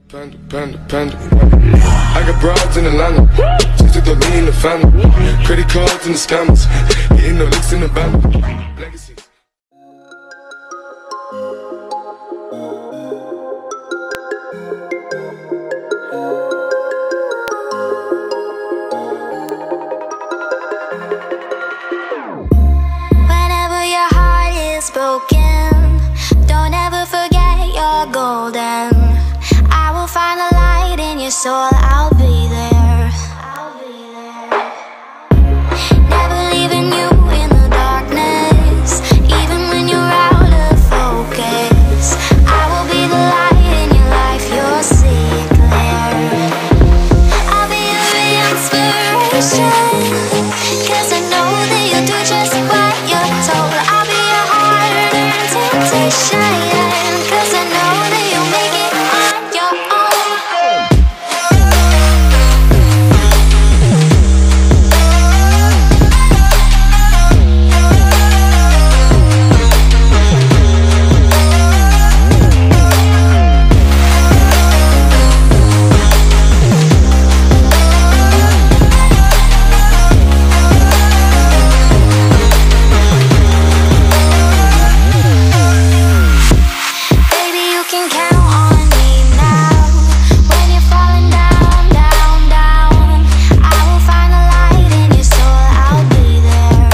Panda. I got broads in Atlanta, just to throw me in the family. Credit cards and the scammers, getting no licks in the band. Legacies. Whenever your heart is broken, don't ever forget you're golden. I will find the light in your soul, I'll be there. Never leaving you in the darkness, even when you're out of focus. I will be the light in your life, you'll see it clear. I'll be your inspiration, 'cause I know that you'll do just what you're told. I'll be your hard-earned temptation, 'cause I know that you'll make it on your own. Baby, you can count on me now. When you're falling down, down, down, I will find the light in your soul, I'll be there.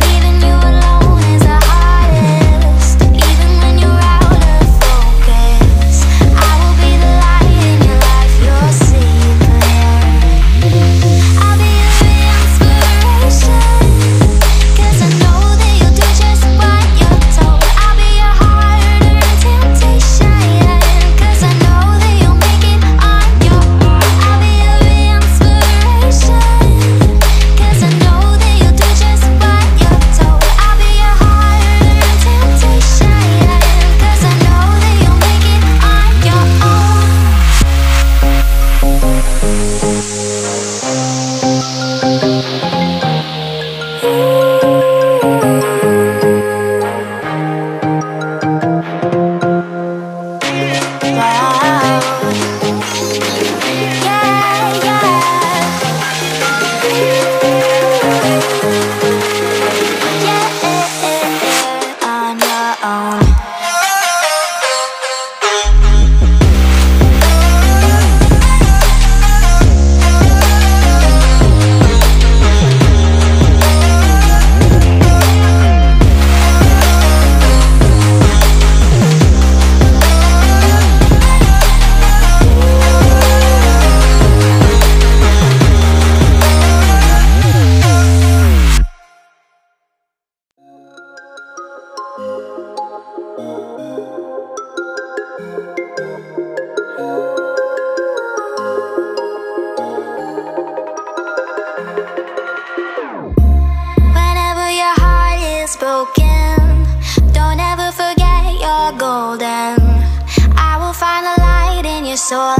Leaving you alone is the hardest, even when you're out of focus. I will be the light in your life, you'll see it clear. I'll be your inspiration, 'cause I know that you'll do just what you're told. I'll be your hard-earned temptation, 'cause I know that you'll make it on your own. I'll be your inspiration, 'cause I know that you'll do just what you're told. I'll be your hard-earned temptation, 'cause I know that you'll make it on your own. Wow. Yeah, yeah. On your own. Whenever your heart is broken, don't ever forget you're golden. I will find the light in your soul,